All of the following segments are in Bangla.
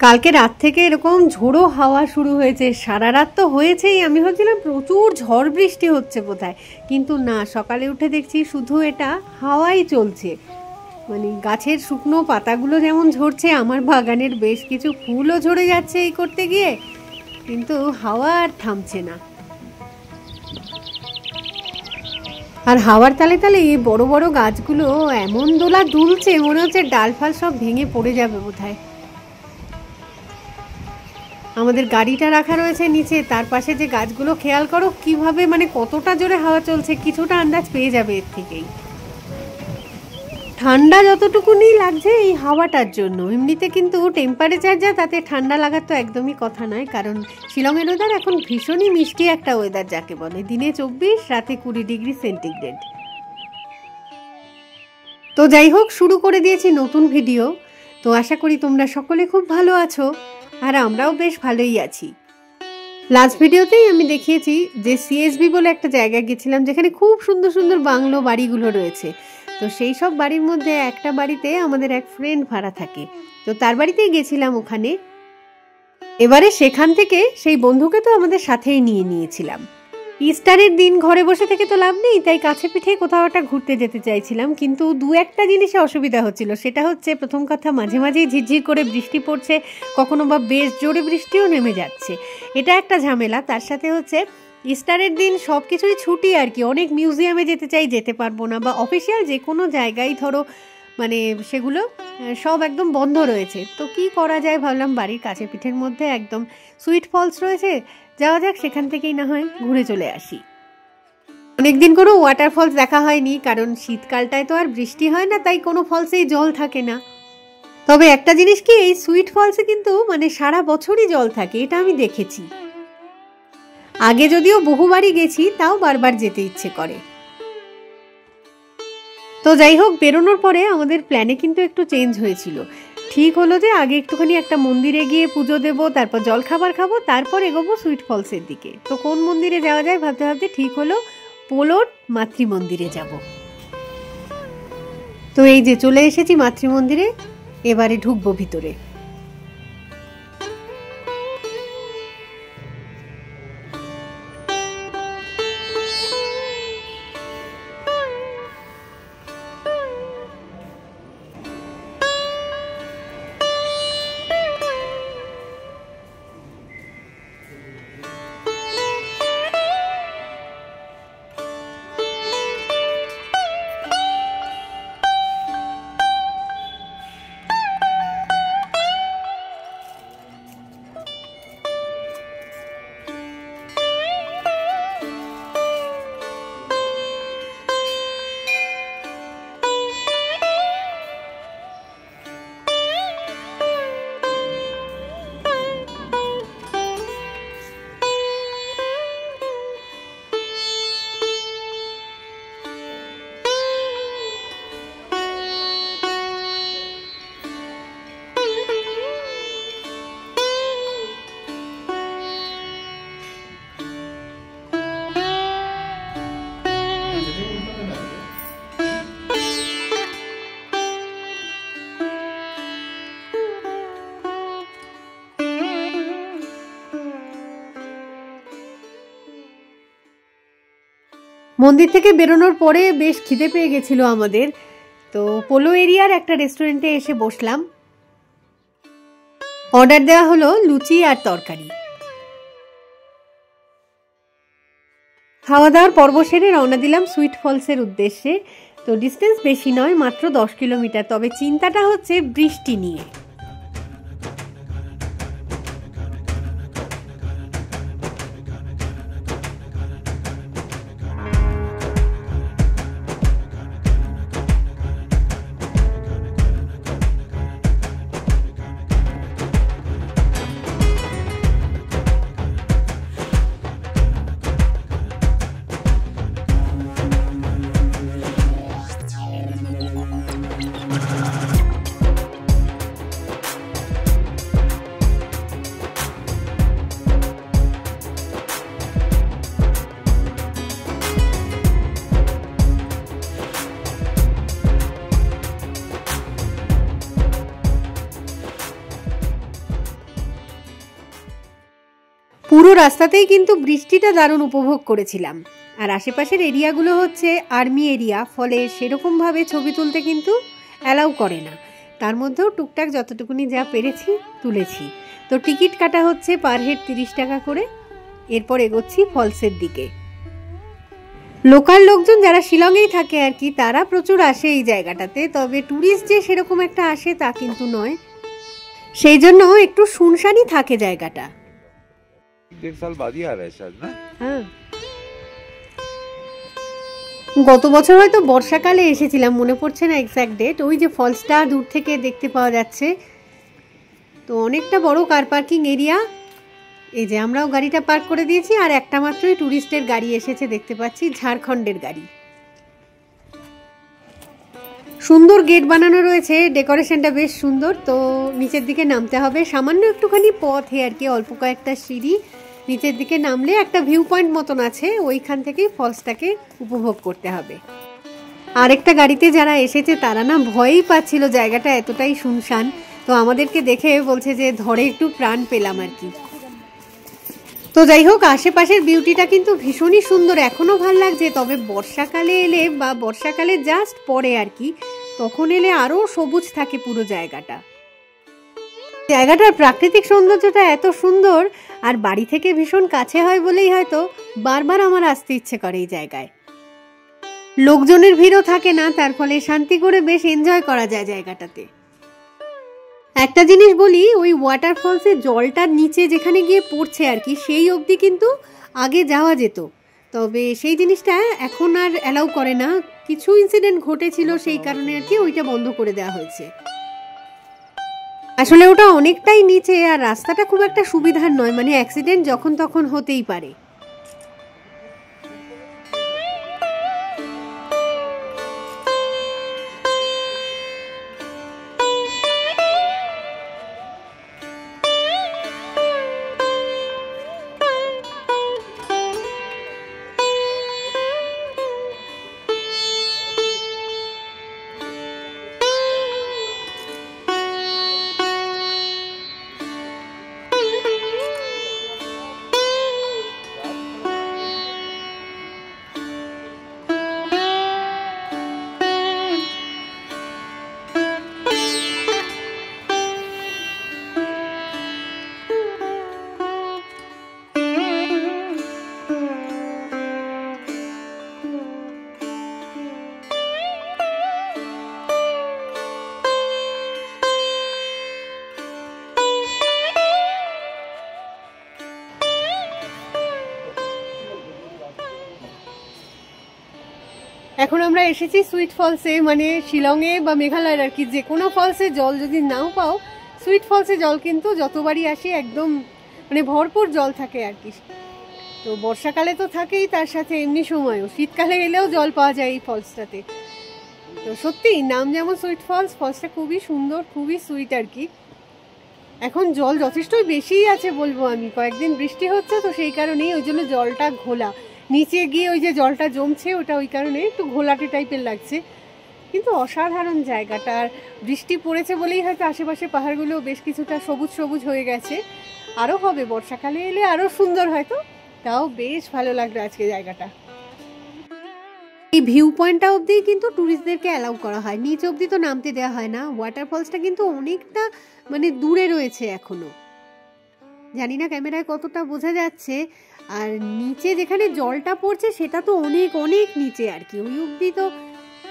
কালকে রাত থেকে এরকম ঝোড়ো হাওয়া শুরু হয়েছে, সারা রাত তো হয়েছেই। আমি ভাবছিলাম প্রচুর ঝড় বৃষ্টি হচ্ছে বোধহয়, কিন্তু না, সকালে উঠে দেখছি শুধু এটা হাওয়াই চলছে। মানে গাছের শুকনো পাতাগুলো যেমন ঝরছে, আমার বাগানের বেশ কিছু ফুলও ঝরে যাচ্ছে এই করতে গিয়ে, কিন্তু হাওয়া আর থামছে না। আর হাওয়ার তালে তালে এই বড় বড় গাছগুলো এমন দোলা দুলছে, মনে হচ্ছে ডাল ফাল সব ভেঙে পড়ে যাবে বোধহয়। আমাদের গাড়িটা রাখা রয়েছে নিচে, তার পাশে যে গাছগুলো, খেয়াল করো কিভাবে, মানে কতটা জোরে হাওয়া চলছে, কিছুটা আন্দাজ পেয়ে যাবে এর থেকেই। ঠান্ডা যতটুকুনি লাগছে এই হাওয়াটার জন্য, এমনিতে কিন্তু টেম্পারেচার যা, তাতে ঠান্ডা লাগার তো একদমই কথা নয়। কারণ শিলংয়ের ওয়েদার এখন ভীষণই মিষ্টি একটা ওয়েদার যাকে বলে, দিনে 24, রাতে 20 ডিগ্রি সেন্টিগ্রেড। তো যাই হোক, শুরু করে দিয়েছি নতুন ভিডিও। তো আশা করি তোমরা সকলে খুব ভালো আছো, আর আমরাও বেশ ভালোই আছি। লাস্ট ভিডিওতেই আমি দেখিয়েছি যে সিএসবি বলে একটা জায়গায় গেছিলাম, যেখানে খুব সুন্দর সুন্দর বাংলো বাড়িগুলো রয়েছে। তো সেই সব বাড়ির মধ্যে একটা বাড়িতে আমাদের এক ফ্রেন্ড ভাড়া থাকে, তো তার বাড়িতেই গেছিলাম ওখানে। এবারে সেখান থেকে সেই বন্ধুকে তো আমাদের সাথেই নিয়ে নিয়েছিলাম। ইস্টারের দিন ঘরে বসে থেকে তো লাভ নেই, তাই কাছে পিঠে কোথাও একটা ঘুরতে যেতে চাইছিলাম, কিন্তু দু একটা জিনিসে অসুবিধা হচ্ছিল। সেটা হচ্ছে, প্রথম কথা, মাঝে মাঝেই ঝিরঝির করে বৃষ্টি পড়ছে, কখনো বা বেশ জোরে বৃষ্টিও নেমে যাচ্ছে, এটা একটা ঝামেলা। তার সাথে হচ্ছে ইস্টারের দিন সব কিছুই ছুটি আর কি, অনেক মিউজিয়ামে যেতে চাই, যেতে পারবো না, বা অফিসিয়াল যে কোনো জায়গায় ধরো মানে সেগুলো সব একদম বন্ধ রয়েছে। তো কি করা যায় ভাবলাম, বাড়ির কাছে পিঠের মধ্যে একদম সুইট ফলস রয়েছে, যাওয়া যাক, সেখান থেকেই না হয় ঘুরে চলে আসি। অনেকদিন কোনো ওয়াটারফলস দেখা হয়নি, কারণ শীতকালটায় তো আর বৃষ্টি হয় না, তাই কোনো ফলসেই জল থাকে না। তবে একটা জিনিস কি, এই সুইট ফলসে কিন্তু মানে সারা বছরই জল থাকে, এটা আমি দেখেছি। আগে যদিও বহুবারই গেছি, তাও বারবার যেতে ইচ্ছে করে। তো যাই হোক, বেরোনোর পরে আমাদের প্ল্যানে কিন্তু একটু চেঞ্জ হয়েছিল। ঠিক হলো যে আগে একটুখানি একটা মন্দিরে গিয়ে পুজো দেবো, তারপর জল খাবার খাবো, তারপর এগোবো সুইট ফলসের দিকে। তো কোন মন্দিরে যাওয়া যায় ভাবতে ভাবতে ঠিক হলো পোলোর মাতৃমন্দিরে যাব। তো এই যে চলে এসেছি মাতৃমন্দিরে, এবারে ঢুকবো ভিতরে। মন্দির থেকে বেরোনোর পরে বেশ খিদে পেয়ে গেছিল আমাদের, তো পোলো এরিয়ার একটা রেস্টুরেন্টে এসে বসলাম। অর্ডার দেওয়া হলো লুচি আর তরকারি। খাওয়া দাওয়ার পর্ব সেরে রওনা দিলাম সুইট ফলসের উদ্দেশ্যে। তো ডিস্টেন্স বেশি নয়, মাত্র 10 কিলোমিটার। তবে চিন্তাটা হচ্ছে বৃষ্টি নিয়ে। পুরো রাস্তাতেই কিন্তু বৃষ্টিটা দারুণ উপভোগ করেছিলাম। আর আশেপাশের এরিয়াগুলো হচ্ছে আর্মি এরিয়া, ফলে সেরকমভাবে ছবি তুলতে কিন্তু অ্যালাউ করে না। তার মধ্যেও টুকটাক যতটুকুনি যা পেরেছি তুলেছি। তো টিকিট কাটা হচ্ছে পার হেড 30 টাকা করে। এরপর এগোচ্ছি ফলসের দিকে। লোকাল লোকজন যারা শিলংয়েই থাকে আর কি, তারা প্রচুর আসে এই জায়গাটাতে, তবে ট্যুরিস্ট যে সেরকম একটা আসে তা কিন্তু নয়, সেই জন্য একটু শুনশানই থাকে জায়গাটা। 1.5 साल बाद ही आ रहा है शायद ना। হ্যাঁ, গত বছর হয়তো বর্ষাকালে এসেছিলাম, মনে পড়ছে না এক্স্যাক্ট ডেট। ওই যে ফলসটা দূর থেকে দেখতে পাওয়া যাচ্ছে। তো অনেকটা বড় কার পার্কিং এরিয়া। এই যে আমরাও গাড়িটা পার্ক করে দিয়েছি, আর একটা মাত্রই ট্যুরিস্টের গাড়ি এসেছে দেখতে পাচ্ছি, ঝাড়খণ্ডের গাড়ি। সুন্দর গেট বানানো রয়েছে, ডেকোরেশনটা বেশ সুন্দর। তো নিচের দিকে নামতে হবে, সামান্য একটুখানি পথে আর কি, অল্প কয়েকটা সিঁড়ি। নিচের দিকে নামলে একটা ভিউ পয়েন্ট মতন আছে, ওইখান থেকেই ফলসটাকে উপভোগ করতে হবে। আরেকটা গাড়িতে যারা এসেছে তারা না ভয়ই পাচ্ছিল, জায়গাটা এতটাই শুনশান। তো আমাদেরকে দেখে বলছে যে ধরে একটু প্রাণ পেলাম আর কি। তো যাই হোক, আশেপাশের বিউটিটা কিন্তু ভীষণই সুন্দর, এখনও ভাল লাগছে। তবে বর্ষাকালে এলে বা বর্ষাকালে জাস্ট পরে আর কি, তখন এলে আরও সবুজ থাকে পুরো জায়গাটা। জায়গাটার প্রাকৃতিক সৌন্দর্যটা এত সুন্দর, আর বাড়ি থেকে ভীষণ কাছে হয় বলেই হয়তো বারবার আমার আসতে ইচ্ছে করে এই জায়গায়। লোকজনের ভিড়ও থাকে না, তার ফলে শান্তি করে বেশ এনজয় করা যায় জায়গাটাতে। একটা জিনিস বলি, ওই ওয়াটারফলসে জলটার নিচে যেখানে গিয়ে পড়ছে আর কি, সেই অবধি কিন্তু আগে যাওয়া যেত। তবে সেই জিনিসটা এখন আর অ্যালাউ করে না, কিছু ইনসিডেন্ট ঘটেছিল সেই কারণে আর কি ওইটা বন্ধ করে দেওয়া হয়েছে। আসলে ওটা অনেকটাই নিচে, আর রাস্তাটা খুব একটা সুবিধার নয়, মানে অ্যাক্সিডেন্ট যখন তখন হতেই পারে। এখন আমরা এসেছি সুইট ফলসে, মানে শিলংয়ে বা মেঘালয়ের আর কি যে কোনো ফলসে জল যদি নাও পাও, সুইট ফলসে জল কিন্তু যতবারই আসি একদম মানে ভরপুর জল থাকে আর কি। তো বর্ষাকালে তো থাকেই, তার সাথে এমনি সময়ও শীতকালে এলেও জল পাওয়া যায় এই ফলসটাতে। তো সত্যি নাম যেমন সুইট ফলস, ফলসটা খুবই সুন্দর, খুবই সুইট আর কি। এখন জল যথেষ্টই বেশিই আছে বলবো আমি, কয়েকদিন বৃষ্টি হচ্ছে তো সেই কারণেই ওই জন্য জলটা ঘোলা, নিচে গিয়ে ওই যে জলটা জমছে ওটা ওই কারণে একটু ঘোলাটে টাইপের লাগছে। কিন্তু অসাধারণ জায়গাটা, আর বৃষ্টি পড়েছে বলেই হয়তো আশেপাশে পাহাড়গুলো বেশ কিছুটা সবুজ সবুজ হয়ে গেছে। আরও হবে, বর্ষাকালে এলে আরও সুন্দর হয়তো। তাও বেশ ভালো লাগলো আজকে জায়গাটা। এই ভিউ পয়েন্টটা অবধি কিন্তু ট্যুরিস্টদেরকে অ্যালাউ করা হয়, নিচ অবধি তো নামতে দেওয়া হয় না। ওয়াটারফলসটা কিন্তু অনেকটা মানে দূরে রয়েছে এখনো, জানি না ক্যামেরায় কতটা বোঝা যাচ্ছে। আর নিচে যেখানে জলটা পড়ছে সেটা তো অনেক অনেক নিচে আর কি, ওই অবধি তো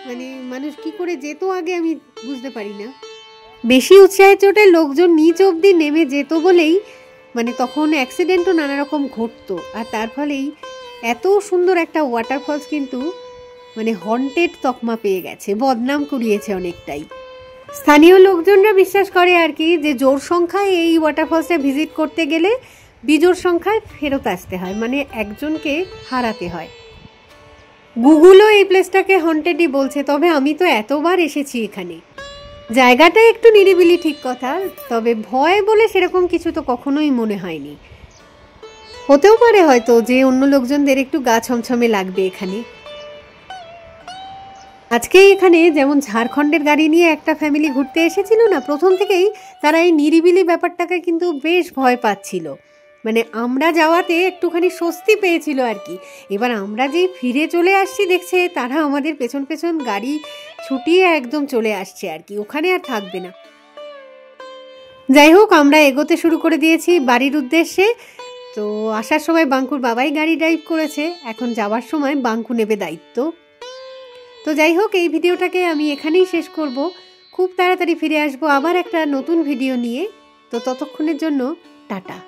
মানে মানুষ কি করে যেত আগে আমি বুঝতে পারি না। বেশি উৎসাহের চোটে লোকজন নিচ অবধি নেমে যেত বলেই মানে তখন অ্যাক্সিডেন্টও নানা রকম ঘটতো, আর তার ফলেই এত সুন্দর একটা ওয়াটারফলস কিন্তু মানে হন্টেড তকমা পেয়ে গেছে, বদনাম কুড়িয়েছে অনেকটাই। স্থানীয় লোকজনরা বিশ্বাস করে আর কি যে জোর সংখ্যায় এই ওয়াটারফলসটা ভিজিট করতে গেলে বিজোড় সংখ্যায় ফেরত আসতে হয়, মানে একজনকে হারাতে হয়। গুগলও এই প্লেসটাকে হন্টেডই বলছে, তবে আমি তো এতবার এসেছি এখানে। জায়গাটা একটু নিরিবিলি ঠিক কথা, তবে ভয় বলে সেরকম কিছু তো কখনোই মনে হয়নি। হতেও পারে হয়তো যে অন্য লোকজনদের একটু গা ছমছমে লাগবে এখানে। আজকে এখানে যেমন ঝাড়খণ্ডের গাড়ি নিয়ে একটা ফ্যামিলি ঘুরতে এসেছিল না, প্রথম থেকেই তারা এই নিরিবিলি ব্যাপারটাকে কিন্তু বেশ ভয় পাচ্ছিল। মানে আমরা যাওয়াতে একটুখানি স্বস্তি পেয়েছিল আর কি। এবার আমরা যেই ফিরে চলে আসছি দেখছে তারা আমাদের পেছন পেছন গাড়ি ছুটিয়ে একদম চলে আসছে আর কি, ওখানে আর থাকবে না। যাই হোক, আমরা এগোতে শুরু করে দিয়েছি বাড়ির উদ্দেশ্যে। তো আসার সময় বাঙ্কুর বাবাই গাড়ি ড্রাইভ করেছে, এখন যাওয়ার সময় বাঙ্কু নেবে দায়িত্ব। তো যাই হোক, এই ভিডিওটাকে আমি এখানেই শেষ করব। খুব তাড়াতাড়ি ফিরে আসবো আবার একটা নতুন ভিডিও নিয়ে। তো ততক্ষণের জন্য টাটা।